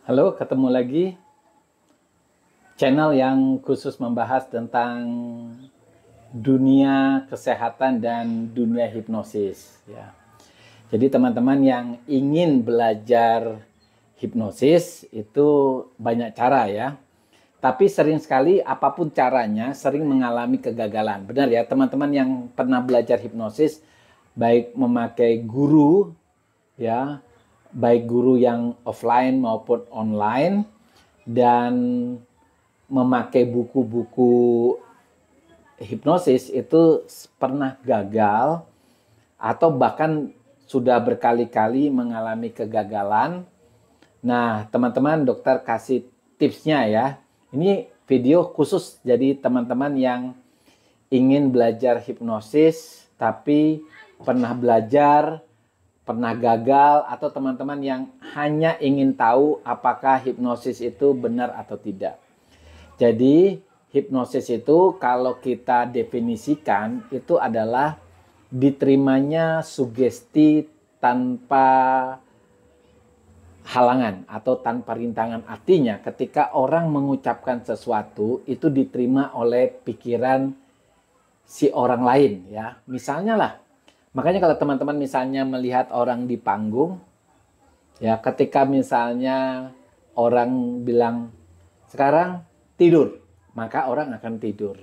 Halo, ketemu lagi channel yang khusus membahas tentang dunia kesehatan dan dunia hipnosis ya. Jadi teman-teman yang ingin belajar hipnosis itu banyak cara ya. Tapi sering sekali apapun caranya sering mengalami kegagalan. Benar ya, teman-teman yang pernah belajar hipnosis baik memakai guru ya, baik guru yang offline maupun online, dan memakai buku-buku hipnosis itu pernah gagal atau bahkan sudah berkali-kali mengalami kegagalan. Nah, teman-teman, dokter kasih tipsnya ya. Ini video khusus jadi teman-teman yang ingin belajar hipnosis tapi pernah belajar, pernah gagal, atau teman-teman yang hanya ingin tahu apakah hipnosis itu benar atau tidak. Jadi hipnosis itu kalau kita definisikan itu adalah diterimanya sugesti tanpa halangan atau tanpa rintangan. Artinya ketika orang mengucapkan sesuatu itu diterima oleh pikiran si orang lain ya. Misalnya lah, makanya kalau teman-teman misalnya melihat orang di panggung ya, ketika misalnya orang bilang sekarang tidur, maka orang akan tidur.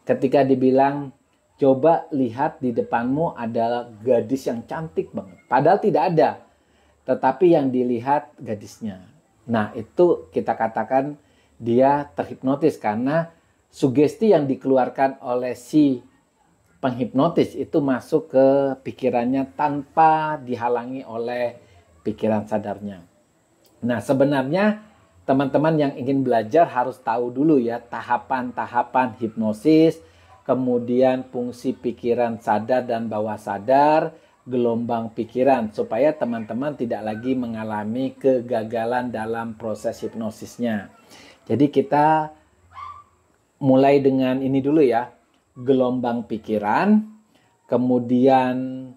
Ketika dibilang coba lihat di depanmu adalah gadis yang cantik banget, padahal tidak ada, tetapi yang dilihat gadisnya. Nah, itu kita katakan dia terhipnotis karena sugesti yang dikeluarkan oleh si penghipnotis itu masuk ke pikirannya tanpa dihalangi oleh pikiran sadarnya. Nah, sebenarnya teman-teman yang ingin belajar harus tahu dulu ya tahapan-tahapan hipnosis, kemudian fungsi pikiran sadar dan bawah sadar, gelombang pikiran, supaya teman-teman tidak lagi mengalami kegagalan dalam proses hipnosisnya. Jadi kita mulai dengan ini dulu ya, gelombang pikiran, kemudian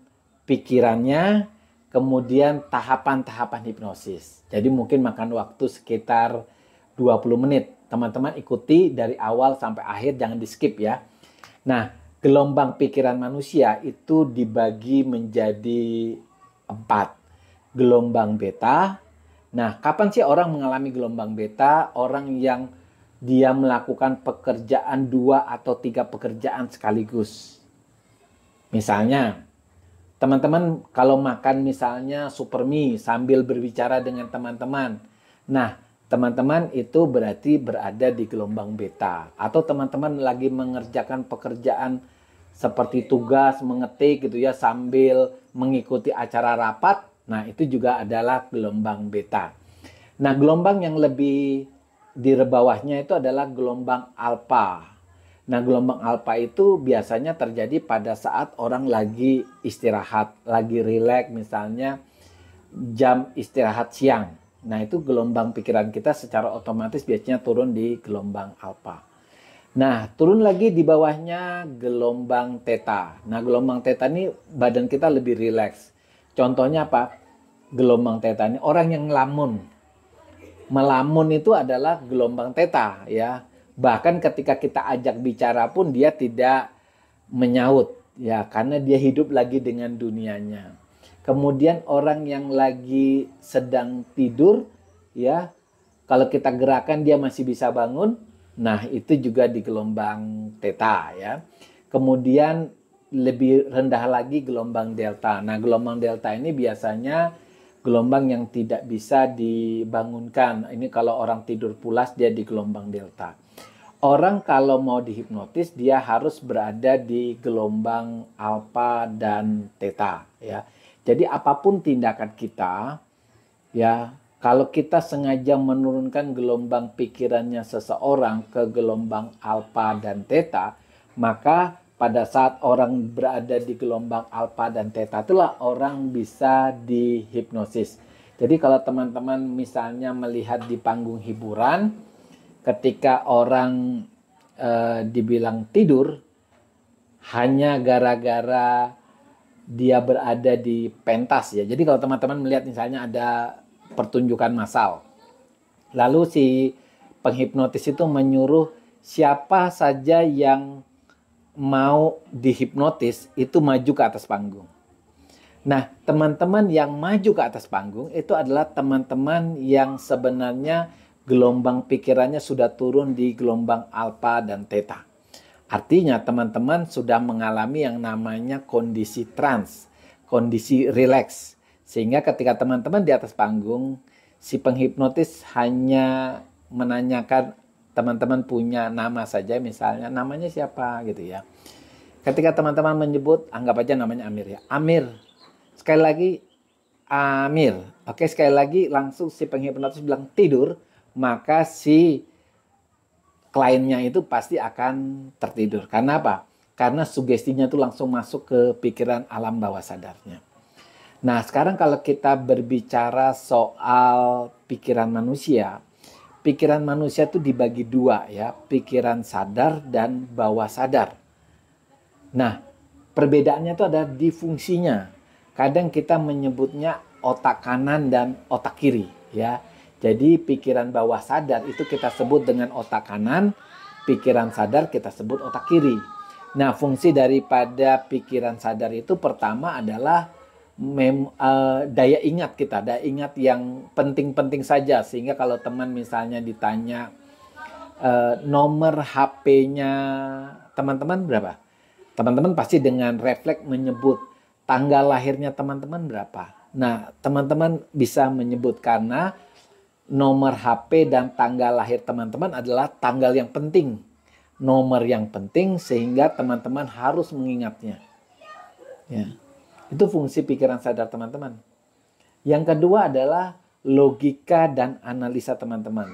pikirannya, kemudian tahapan-tahapan hipnosis. Jadi mungkin makan waktu sekitar 20 menit. Teman-teman ikuti dari awal sampai akhir, jangan di skip ya. Nah, gelombang pikiran manusia itu dibagi menjadi 4. Gelombang beta. Nah, kapan sih orang mengalami gelombang beta? Orang yang dia melakukan pekerjaan 2 atau 3 pekerjaan sekaligus. Misalnya, teman-teman kalau makan misalnya super mie sambil berbicara dengan teman-teman. Nah, teman-teman itu berarti berada di gelombang beta. Atau teman-teman lagi mengerjakan pekerjaan seperti tugas, mengetik gitu ya sambil mengikuti acara rapat. Nah, itu juga adalah gelombang beta. Nah, gelombang yang lebih di bawahnya itu adalah gelombang alfa. Nah, gelombang alfa itu biasanya terjadi pada saat orang lagi istirahat, lagi rileks, misalnya jam istirahat siang. Nah, itu gelombang pikiran kita secara otomatis biasanya turun di gelombang alfa. Nah, turun lagi di bawahnya gelombang theta. Nah, gelombang theta ini badan kita lebih rileks. Contohnya apa? Gelombang theta ini orang yang ngelamun. Melamun itu adalah gelombang theta ya. Bahkan ketika kita ajak bicara pun dia tidak menyaut ya, karena dia hidup lagi dengan dunianya. Kemudian orang yang lagi sedang tidur ya, kalau kita gerakan dia masih bisa bangun. Nah, itu juga di gelombang theta ya. Kemudian lebih rendah lagi gelombang delta. Nah, gelombang delta ini biasanya gelombang yang tidak bisa dibangunkan. Ini kalau orang tidur pulas dia di gelombang delta. Orang kalau mau dihipnotis dia harus berada di gelombang alfa dan theta ya. Jadi apapun tindakan kita ya, kalau kita sengaja menurunkan gelombang pikirannya seseorang ke gelombang alfa dan theta, maka pada saat orang berada di gelombang alfa dan theta itulah orang bisa dihipnosis. Jadi kalau teman-teman misalnya melihat di panggung hiburan, ketika orang dibilang tidur hanya gara-gara dia berada di pentas ya. Jadi kalau teman-teman melihat misalnya ada pertunjukan massal, Lalu si penghipnotis itu menyuruh siapa saja yang mau dihipnotis itu maju ke atas panggung. Nah, teman-teman yang maju ke atas panggung itu adalah teman-teman yang sebenarnya gelombang pikirannya sudah turun di gelombang alfa dan theta. Artinya teman-teman sudah mengalami yang namanya kondisi trans, kondisi relax. Sehingga ketika teman-teman di atas panggung, si penghipnotis hanya menanyakan teman-teman punya nama saja, misalnya namanya siapa gitu ya. Ketika teman-teman menyebut, anggap aja namanya Amir ya. Amir. Sekali lagi, Amir. Oke, sekali lagi langsung si penghipnotis bilang tidur, maka si kliennya itu pasti akan tertidur. Karena apa? Karena sugestinya itu langsung masuk ke pikiran alam bawah sadarnya. Nah, sekarang kalau kita berbicara soal pikiran manusia itu dibagi dua ya, pikiran sadar dan bawah sadar. Nah, perbedaannya itu ada di fungsinya. Kadang kita menyebutnya otak kanan dan otak kiri ya. Jadi pikiran bawah sadar itu kita sebut dengan otak kanan, pikiran sadar kita sebut otak kiri. Nah, fungsi daripada pikiran sadar itu pertama adalah daya ingat kita, daya ingat yang penting-penting saja. Sehingga kalau teman misalnya ditanya nomor HP-nya teman-teman berapa? Teman-teman pasti dengan refleks menyebut tanggal lahirnya teman-teman berapa. Nah, teman-teman bisa menyebut karena nomor HP dan tanggal lahir teman-teman adalah tanggal yang penting. Nomor yang penting sehingga teman-teman harus mengingatnya. Ya. Itu fungsi pikiran sadar teman-teman. Yang kedua adalah logika dan analisa teman-teman.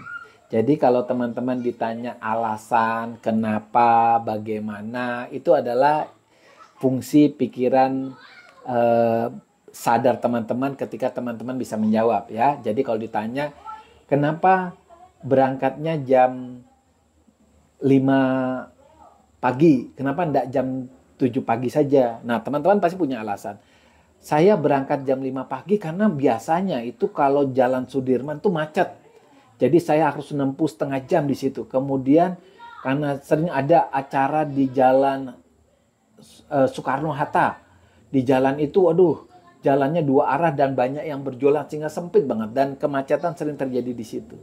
Jadi kalau teman-teman ditanya alasan, kenapa, bagaimana, itu adalah fungsi pikiran sadar teman-teman ketika teman-teman bisa menjawab ya. Jadi kalau ditanya kenapa berangkatnya jam 5 pagi, kenapa enggak jam 7 pagi saja? Nah, teman-teman pasti punya alasan. Saya berangkat jam 5 pagi karena biasanya itu kalau Jalan Sudirman itu macet. Jadi saya harus menempuh setengah jam di situ. Kemudian karena sering ada acara di Jalan Soekarno-Hatta. Di jalan itu, aduh, jalannya dua arah dan banyak yang berjualan sehingga sempit banget dan kemacetan sering terjadi di situ.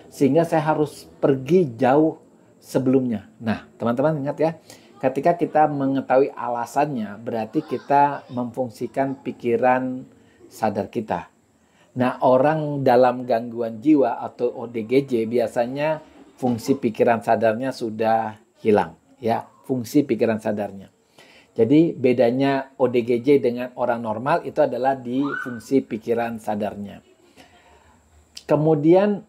Sehingga saya harus pergi jauh sebelumnya. Nah, teman-teman ingat ya, ketika kita mengetahui alasannya, berarti kita memfungsikan pikiran sadar kita. Nah, orang dalam gangguan jiwa atau ODGJ biasanya fungsi pikiran sadarnya sudah hilang, ya, fungsi pikiran sadarnya. Jadi bedanya ODGJ dengan orang normal itu adalah di fungsi pikiran sadarnya. Kemudian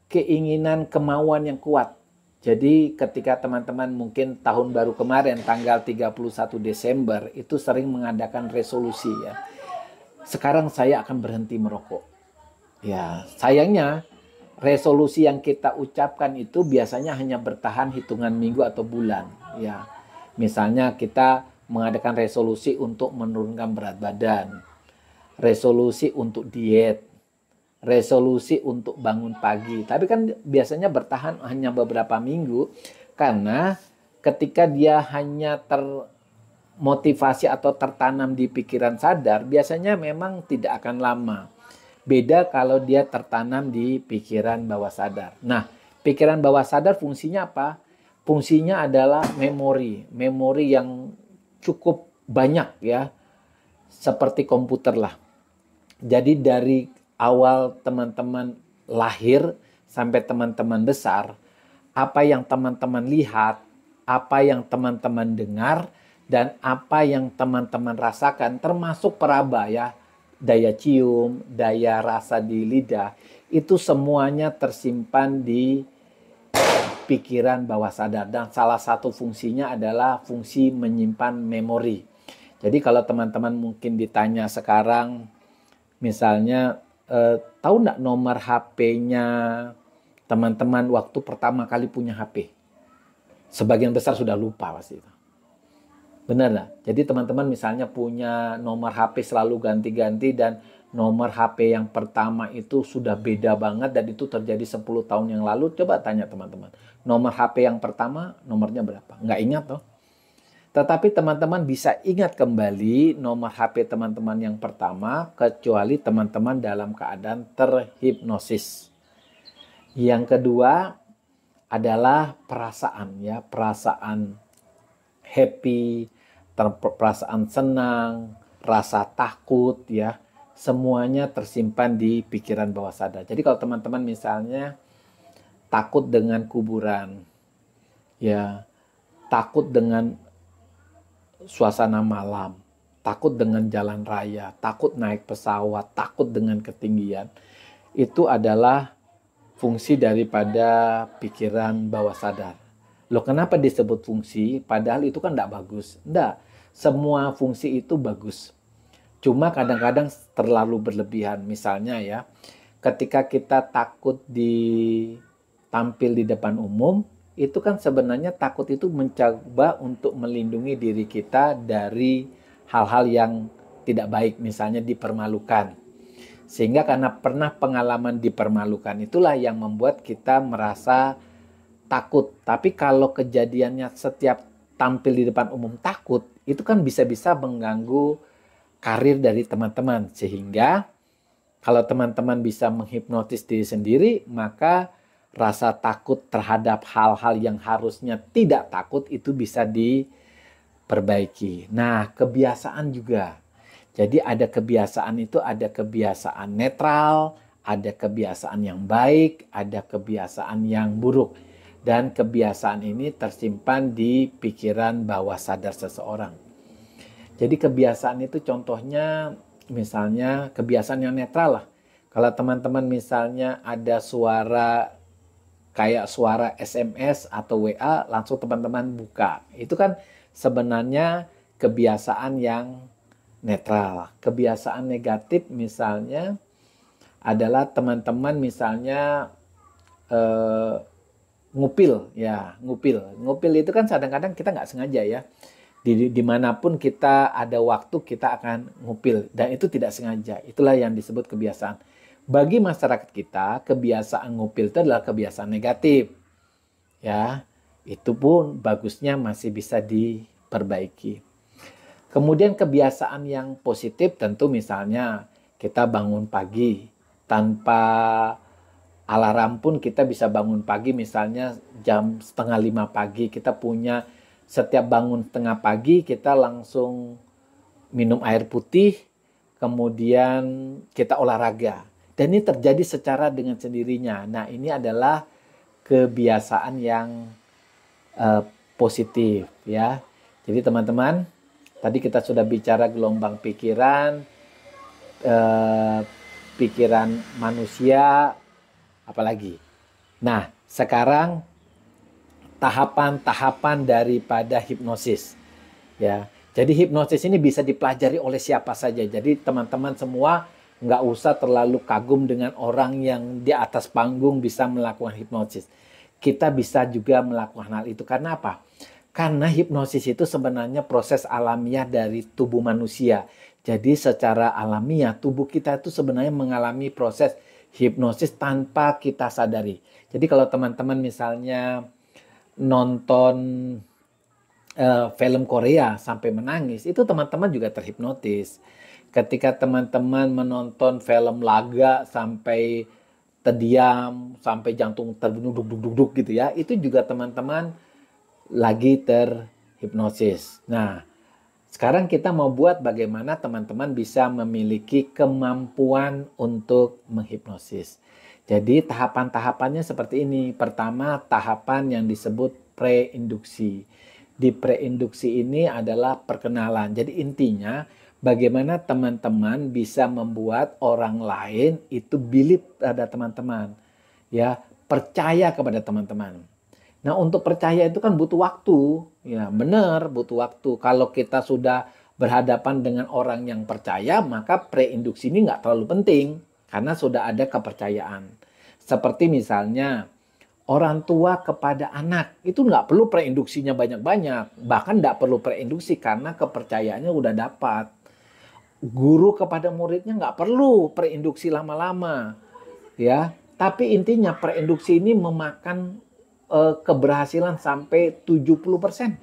keinginan kemauan yang kuat. Jadi ketika teman-teman mungkin tahun baru kemarin tanggal 31 Desember itu sering mengadakan resolusi ya. Sekarang saya akan berhenti merokok. Ya, sayangnya resolusi yang kita ucapkan itu biasanya hanya bertahan hitungan minggu atau bulan ya. Misalnya kita mengadakan resolusi untuk menurunkan berat badan, resolusi untuk diet, resolusi untuk bangun pagi. Tapi kan biasanya bertahan hanya beberapa minggu karena ketika dia hanya termotivasi atau tertanam di pikiran sadar, biasanya memang tidak akan lama. Beda kalau dia tertanam di pikiran bawah sadar. Nah, pikiran bawah sadar fungsinya apa? Fungsinya adalah memori yang cukup banyak ya, seperti komputer lah. Jadi dari awal teman-teman lahir sampai teman-teman besar, apa yang teman-teman lihat, apa yang teman-teman dengar, dan apa yang teman-teman rasakan, termasuk peraba ya, daya cium, daya rasa di lidah, itu semuanya tersimpan di pikiran bawah sadar dan salah satu fungsinya adalah fungsi menyimpan memori. Jadi kalau teman-teman mungkin ditanya sekarang misalnya tahu nggak nomor HP-nya teman-teman waktu pertama kali punya HP? Sebagian besar sudah lupa pasti itu. Benar nggak? Jadi teman-teman misalnya punya nomor HP selalu ganti-ganti dan nomor HP yang pertama itu sudah beda banget dan itu terjadi 10 tahun yang lalu, coba tanya teman-teman. Nomor HP yang pertama nomornya berapa? Nggak ingat toh. Tetapi teman-teman bisa ingat kembali nomor HP teman-teman yang pertama kecuali teman-teman dalam keadaan terhipnosis. Yang kedua adalah perasaan ya, perasaan happy, perasaan senang, rasa takut ya. Semuanya tersimpan di pikiran bawah sadar. Jadi kalau teman-teman misalnya takut dengan kuburan, ya, takut dengan suasana malam, takut dengan jalan raya, takut naik pesawat, takut dengan ketinggian, itu adalah fungsi daripada pikiran bawah sadar. Loh, kenapa disebut fungsi? Padahal itu kan tidak bagus. Tidak, semua fungsi itu bagus. Cuma kadang-kadang terlalu berlebihan. Misalnya ya, ketika kita takut tampil di depan umum, itu kan sebenarnya takut itu mencoba untuk melindungi diri kita dari hal-hal yang tidak baik, misalnya dipermalukan. Sehingga karena pernah pengalaman dipermalukan itulah yang membuat kita merasa takut. Tapi kalau kejadiannya setiap tampil di depan umum takut, itu kan bisa-bisa mengganggu karir dari teman-teman. Sehingga kalau teman-teman bisa menghipnotis diri sendiri, maka rasa takut terhadap hal-hal yang harusnya tidak takut itu bisa diperbaiki. Nah, kebiasaan juga. Jadi ada kebiasaan itu, ada kebiasaan netral, ada kebiasaan yang baik, ada kebiasaan yang buruk. Dan kebiasaan ini tersimpan di pikiran bawah sadar seseorang. Jadi kebiasaan itu contohnya misalnya kebiasaan yang netral lah. Kalau teman-teman misalnya ada suara kayak suara SMS atau WA, langsung teman-teman buka. Itu kan sebenarnya kebiasaan yang netral. Kebiasaan negatif misalnya adalah teman-teman misalnya ngupil ya, ngupil itu kan kadang-kadang kita nggak sengaja ya, dimanapun kita ada waktu kita akan ngupil dan itu tidak sengaja. Itulah yang disebut kebiasaan. Bagi masyarakat kita, kebiasaan ngupil itu adalah kebiasaan negatif ya, itu pun bagusnya masih bisa diperbaiki. Kemudian kebiasaan yang positif tentu misalnya kita bangun pagi tanpa alarm pun kita bisa bangun pagi, misalnya jam 4:30 pagi. Kita punya setiap bangun setengah pagi kita langsung minum air putih, kemudian kita olahraga. Dan ini terjadi secara dengan sendirinya. Nah, ini adalah kebiasaan yang positif ya. Jadi teman-teman, tadi kita sudah bicara gelombang pikiran, pikiran manusia, apalagi. Nah, sekarang tahapan-tahapan daripada hipnosis. Ya, jadi hipnosis ini bisa dipelajari oleh siapa saja. Jadi teman-teman semua nggak usah terlalu kagum dengan orang yang di atas panggung bisa melakukan hipnosis. Kita bisa juga melakukan hal itu. Karena apa? Karena hipnosis itu sebenarnya proses alamiah dari tubuh manusia. Jadi secara alamiah tubuh kita itu sebenarnya mengalami proses hipnosis tanpa kita sadari. Jadi kalau teman-teman misalnya nonton film Korea sampai menangis, itu teman-teman juga terhipnotis. Ketika teman-teman menonton film laga sampai terdiam, sampai jantung terbunuh duk-duk-duk gitu ya, itu juga teman-teman lagi terhipnosis. Nah, sekarang kita mau buat bagaimana teman-teman bisa memiliki kemampuan untuk menghipnosis. Jadi tahapan-tahapannya seperti ini. Pertama, tahapan yang disebut preinduksi. Di preinduksi ini adalah perkenalan. Jadi intinya bagaimana teman-teman bisa membuat orang lain itu believe pada teman-teman. Ya, percaya kepada teman-teman. Nah, untuk percaya itu kan butuh waktu. Ya, benar, butuh waktu. Kalau kita sudah berhadapan dengan orang yang percaya, maka preinduksi ini nggak terlalu penting. Karena sudah ada kepercayaan. Seperti misalnya, orang tua kepada anak. Itu nggak perlu preinduksinya banyak-banyak. Bahkan nggak perlu preinduksi karena kepercayaannya udah dapat. guru kepada muridnya nggak perlu preinduksi lama-lama, ya. Tapi intinya preinduksi ini memakan keberhasilan sampai 70%.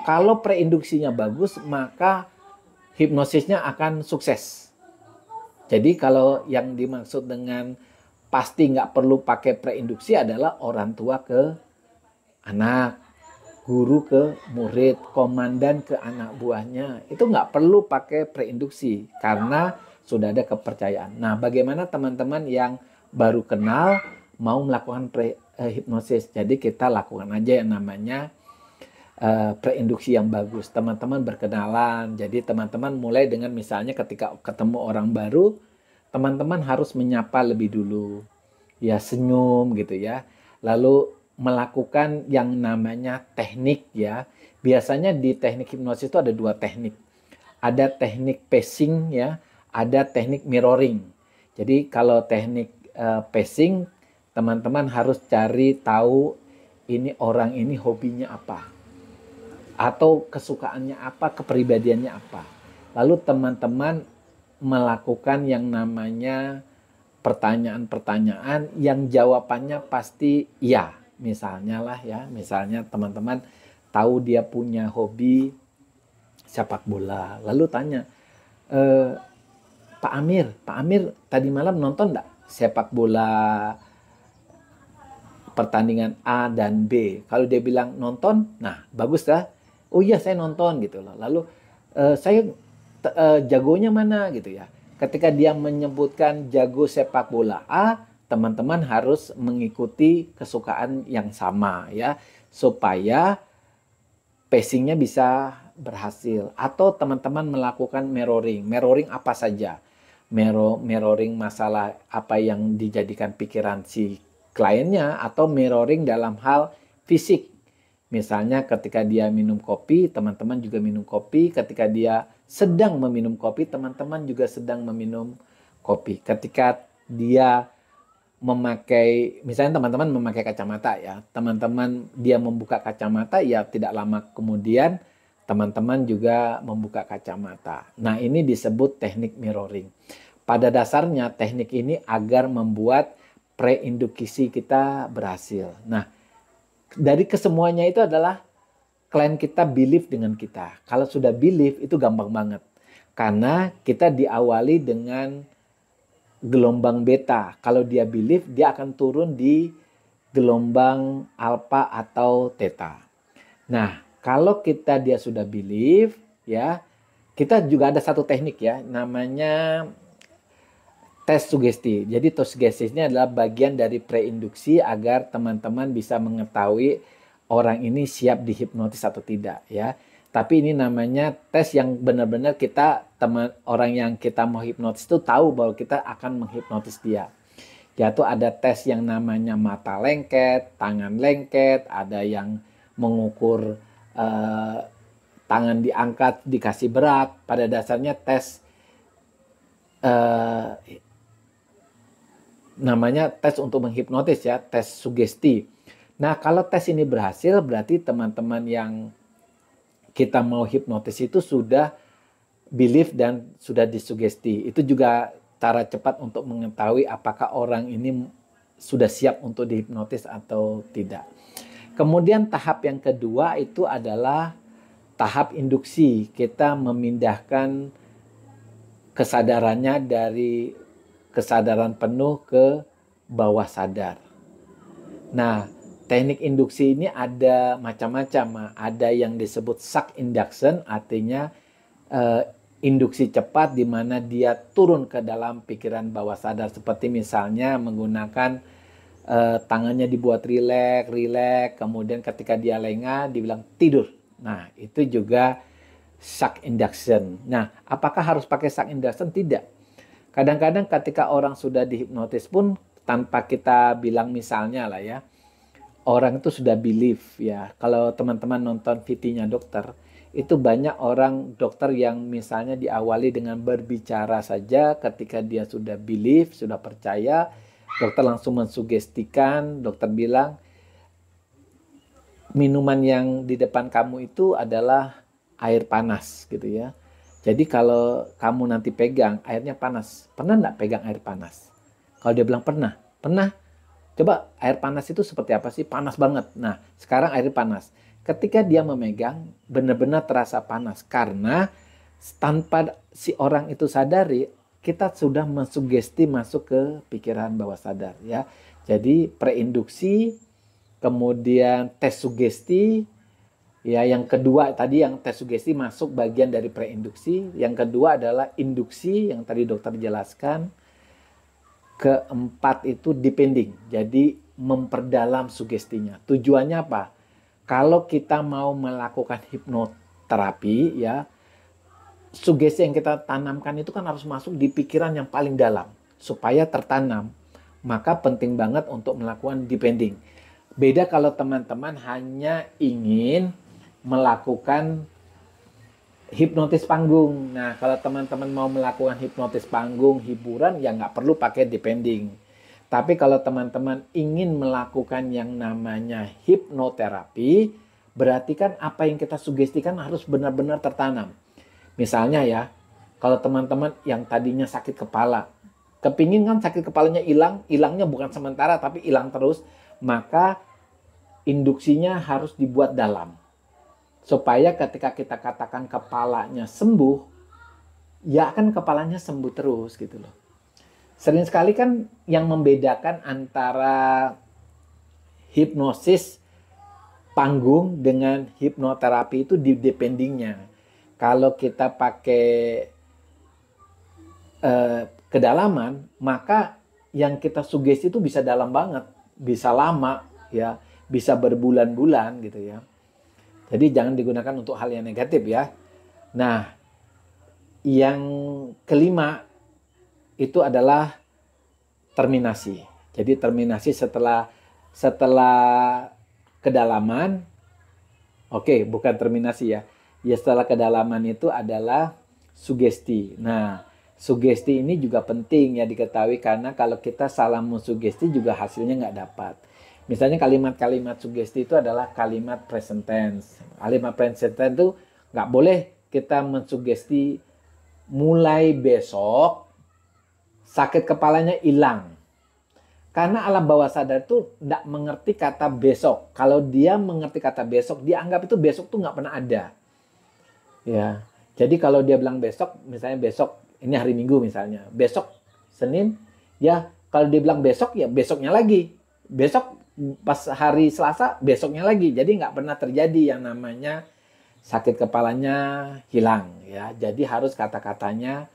Kalau preinduksinya bagus, maka hipnosisnya akan sukses. Jadi kalau yang dimaksud dengan pasti nggak perlu pakai preinduksi adalah orang tua ke anak, guru ke murid, komandan ke anak buahnya. Itu nggak perlu pakai preinduksi karena sudah ada kepercayaan. Nah, bagaimana teman-teman yang baru kenal mau melakukan hipnosis? Jadi kita lakukan aja yang namanya preinduksi yang bagus. Teman-teman berkenalan. Jadi teman-teman mulai dengan misalnya ketika ketemu orang baru, teman-teman harus menyapa lebih dulu. Ya, senyum gitu ya. Lalu melakukan yang namanya teknik ya. Biasanya di teknik hipnosis itu ada dua teknik. Ada teknik pacing ya, ada teknik mirroring. Jadi kalau teknik pacing, teman-teman harus cari tahu ini orang ini hobinya apa. Atau kesukaannya apa, kepribadiannya apa. Lalu teman-teman melakukan yang namanya pertanyaan-pertanyaan yang jawabannya pasti iya. Misalnya lah ya, misalnya teman-teman tahu dia punya hobi sepak bola. Lalu tanya, Pak Amir tadi malam nonton enggak sepak bola pertandingan A dan B? Kalau dia bilang nonton, nah bagus lah. Oh iya saya nonton gitu loh. Lalu saya jagonya mana gitu ya. Ketika dia menyebutkan jago sepak bola A, teman-teman harus mengikuti kesukaan yang sama ya. Supaya pacingnya bisa berhasil. Atau teman-teman melakukan mirroring. Mirroring apa saja. Mirroring masalah apa yang dijadikan pikiran si kliennya. Atau mirroring dalam hal fisik. Misalnya ketika dia minum kopi, teman-teman juga minum kopi. Ketika dia sedang meminum kopi, teman-teman juga sedang meminum kopi. Ketika dia memakai, misalnya teman-teman memakai kacamata ya. Teman-teman dia membuka kacamata, ya tidak lama kemudian teman-teman juga membuka kacamata. Nah, ini disebut teknik mirroring. Pada dasarnya teknik ini agar membuat preinduksi kita berhasil. Nah, dari kesemuanya itu adalah klien kita believe dengan kita. Kalau sudah believe itu gampang banget. Karena kita diawali dengan gelombang beta. Kalau dia believe, dia akan turun di gelombang alfa atau theta. Nah, kalau dia sudah believe, ya, kita juga ada satu teknik ya, namanya tes sugesti. Jadi tes sugesti ini adalah bagian dari preinduksi agar teman-teman bisa mengetahui orang ini siap dihipnotis atau tidak ya. Tapi ini namanya tes yang benar-benar orang yang kita mau hipnotis itu tahu bahwa kita akan menghipnotis dia. Yaitu ada tes yang namanya mata lengket, tangan lengket, ada yang mengukur tangan diangkat dikasih berat. Pada dasarnya tes namanya tes untuk menghipnotis ya, tes sugesti. Nah, kalau tes ini berhasil, berarti teman-teman yang kita mau hipnotis itu sudah believe dan sudah disugesti. Itu juga cara cepat untuk mengetahui apakah orang ini sudah siap untuk dihipnotis atau tidak. Kemudian tahap yang kedua itu adalah tahap induksi. Kita memindahkan kesadarannya dari kesadaran penuh ke bawah sadar. Nah, teknik induksi ini ada macam-macam. Ada yang disebut shock induction, artinya induksi cepat di mana dia turun ke dalam pikiran bawah sadar. Seperti misalnya menggunakan tangannya dibuat rileks, kemudian ketika dia lengah dibilang tidur. Nah, itu juga shock induction. Nah, apakah harus pakai shock induction? Tidak. Kadang-kadang ketika orang sudah dihipnotis pun tanpa kita bilang misalnya lah ya, orang itu sudah believe ya. Kalau teman-teman nonton VT-nya dokter, itu banyak orang dokter yang misalnya diawali dengan berbicara saja ketika dia sudah believe, sudah percaya, dokter langsung mensugestikan, dokter bilang, minuman yang di depan kamu itu adalah air panas gitu ya. Jadi kalau kamu nanti pegang airnya panas, pernah nggak pegang air panas? Kalau dia bilang pernah, pernah. Coba air panas itu seperti apa sih? Panas banget. Nah, sekarang air panas. Ketika dia memegang, benar-benar terasa panas. Karena tanpa si orang itu sadari, kita sudah mensugesti masuk ke pikiran bawah sadar. Ya. Jadi preinduksi, kemudian tes sugesti, ya, yang kedua tadi yang tes sugesti masuk bagian dari preinduksi. Yang kedua adalah induksi yang tadi dokter jelaskan. Keempat itu depending. Jadi memperdalam sugestinya. Tujuannya apa? Kalau kita mau melakukan hipnoterapi, ya, sugesti yang kita tanamkan itu kan harus masuk di pikiran yang paling dalam supaya tertanam. Maka penting banget untuk melakukan depending. Beda kalau teman-teman hanya ingin melakukan hipnotis panggung. Nah, kalau teman-teman mau melakukan hipnotis panggung, hiburan, ya nggak perlu pakai depending. Tapi kalau teman-teman ingin melakukan yang namanya hipnoterapi, berarti kan apa yang kita sugestikan harus benar-benar tertanam. Misalnya ya, kalau teman-teman yang tadinya sakit kepala, kepingin kan sakit kepalanya hilang, hilangnya bukan sementara tapi hilang terus, maka induksinya harus dibuat dalam. Supaya ketika kita katakan kepalanya sembuh, ya kan kepalanya sembuh terus gitu loh. Sering sekali kan yang membedakan antara hipnosis panggung dengan hipnoterapi itu di dependingnya. Kalau kita pakai kedalaman, maka yang kita sugesti itu bisa dalam banget, bisa lama, ya, bisa berbulan-bulan gitu ya. Jadi jangan digunakan untuk hal yang negatif ya. Nah, yang kelima itu adalah terminasi. Jadi terminasi setelah kedalaman, oke, bukan terminasi ya. Ya setelah kedalaman itu adalah sugesti. Nah, sugesti ini juga penting ya diketahui karena kalau kita salah mensugesti juga hasilnya nggak dapat. Misalnya kalimat-kalimat sugesti itu adalah kalimat present tense. Kalimat present tense itu nggak boleh kita mensugesti mulai besok sakit kepalanya hilang. Karena alam bawah sadar itu nggak mengerti kata besok. Kalau dia mengerti kata besok, dia anggap itu besok tuh nggak pernah ada. Ya, jadi kalau dia bilang besok, misalnya besok, ini hari Minggu misalnya, besok Senin, ya kalau dia bilang besok, ya besoknya lagi. Besok pas hari Selasa besoknya lagi. Jadi nggak pernah terjadi yang namanya sakit kepalanya hilang ya. Jadi harus kata-katanya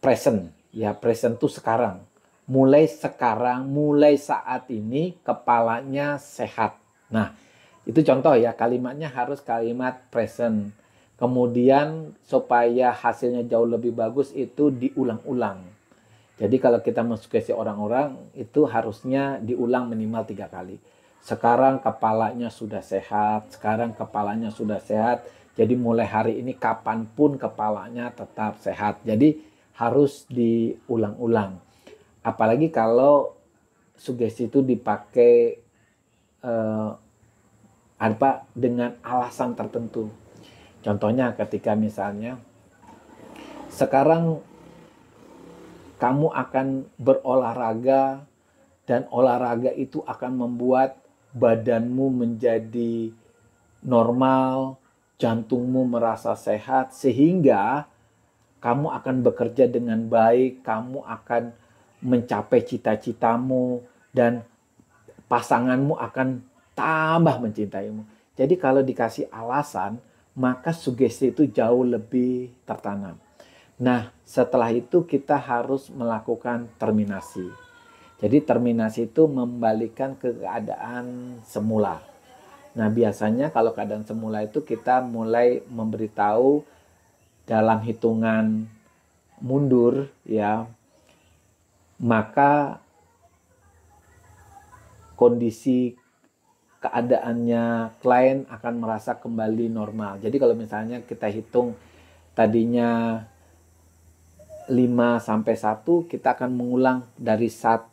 present ya. Present tuh sekarang. Mulai sekarang, mulai saat ini kepalanya sehat. Nah, itu contoh ya, kalimatnya harus kalimat present. Kemudian supaya hasilnya jauh lebih bagus itu diulang-ulang. Jadi kalau kita mensugesti orang-orang itu harusnya diulang minimal 3 kali. Sekarang kepalanya sudah sehat, sekarang kepalanya sudah sehat. Jadi mulai hari ini kapanpun kepalanya tetap sehat. Jadi harus diulang-ulang. Apalagi kalau sugesti itu dipakai dengan alasan tertentu. Contohnya ketika misalnya sekarang kamu akan berolahraga dan olahraga itu akan membuat badanmu menjadi normal, jantungmu merasa sehat, sehingga kamu akan bekerja dengan baik, kamu akan mencapai cita-citamu, dan pasanganmu akan tambah mencintaimu. Jadi kalau dikasih alasan, maka sugesti itu jauh lebih tertanam. Nah, setelah itu kita harus melakukan terminasi. Jadi terminasi itu membalikan ke keadaan semula. Nah, biasanya kalau keadaan semula itu kita mulai memberitahu dalam hitungan mundur ya. Maka kondisi keadaannya klien akan merasa kembali normal. Jadi kalau misalnya kita hitung tadinya 5 sampai 1, kita akan mengulang dari 1,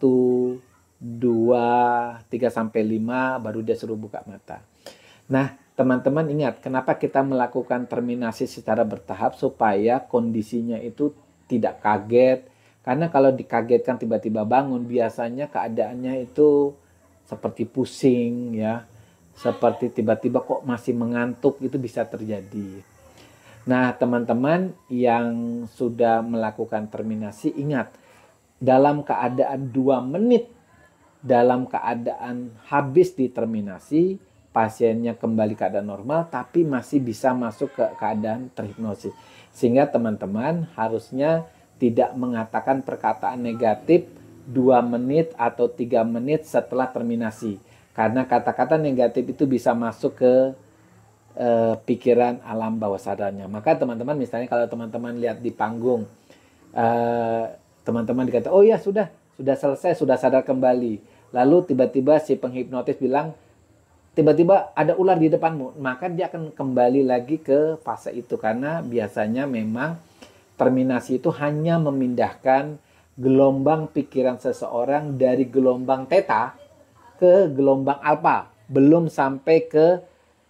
2, 3 sampai 5, baru dia suruh buka mata. Nah, teman-teman ingat, kenapa kita melakukan terminasi secara bertahap supaya kondisinya itu tidak kaget. Karena kalau dikagetkan tiba-tiba bangun, biasanya keadaannya itu seperti pusing ya, seperti tiba-tiba kok masih mengantuk, itu bisa terjadi. Nah, teman-teman yang sudah melakukan terminasi, ingat, dalam keadaan 2 menit, dalam keadaan habis diterminasi, pasiennya kembali keadaan normal, tapi masih bisa masuk ke keadaan terhipnosis. Sehingga teman-teman harusnya tidak mengatakan perkataan negatif 2 menit atau 3 menit setelah terminasi. Karena kata-kata negatif itu bisa masuk ke pikiran alam bawah sadarnya. Maka teman-teman, misalnya kalau teman-teman lihat di panggung, teman-teman dikata, oh ya sudah selesai, sudah sadar kembali. Lalu tiba-tiba si penghipnotis bilang, tiba-tiba ada ular di depanmu, maka dia akan kembali lagi ke fase itu. Karena biasanya memang terminasi itu hanya memindahkan gelombang pikiran seseorang dari gelombang theta ke gelombang alfa, belum sampai ke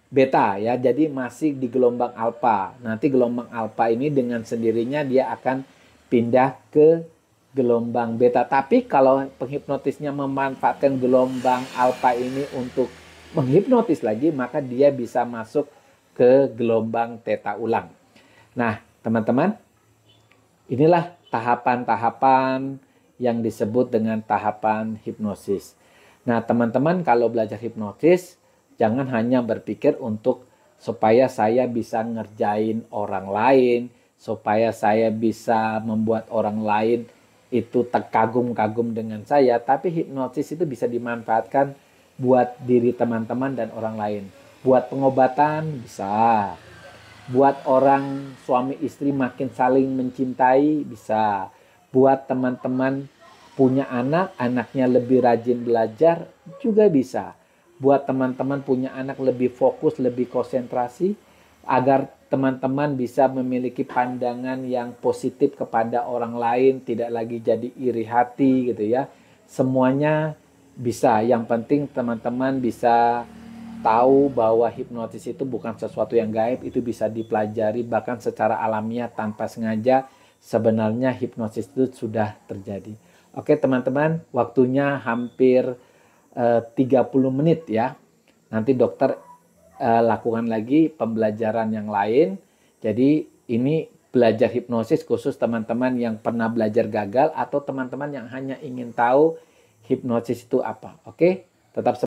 beta ya. Jadi masih di gelombang alfa. Nanti gelombang alfa ini dengan sendirinya dia akan pindah ke gelombang beta. Tapi kalau penghipnotisnya memanfaatkan gelombang alfa ini untuk menghipnotis lagi, maka dia bisa masuk ke gelombang theta ulang. Nah, teman-teman, inilah tahapan-tahapan yang disebut dengan tahapan hipnosis. Nah, teman-teman kalau belajar hipnosis, jangan hanya berpikir untuk supaya saya bisa ngerjain orang lain, supaya saya bisa membuat orang lain itu terkagum-kagum dengan saya, tapi hipnosis itu bisa dimanfaatkan buat diri teman-teman dan orang lain. Buat pengobatan bisa. Buat orang suami istri makin saling mencintai bisa. Buat teman-teman punya anak, anaknya lebih rajin belajar juga bisa. Buat teman-teman punya anak lebih fokus, lebih konsentrasi, agar teman-teman bisa memiliki pandangan yang positif kepada orang lain, tidak lagi jadi iri hati gitu ya. Semuanya bisa. Yang penting teman-teman bisa tahu bahwa hipnotis itu bukan sesuatu yang gaib, itu bisa dipelajari bahkan secara alamiah tanpa sengaja. Sebenarnya hipnosis itu sudah terjadi. Oke teman-teman, waktunya hampir 30 menit ya. Nanti dokter lakukan lagi pembelajaran yang lain. Jadi ini belajar hipnosis khusus teman-teman yang pernah belajar gagal atau teman-teman yang hanya ingin tahu hipnosis itu apa. Oke, tetap semangat.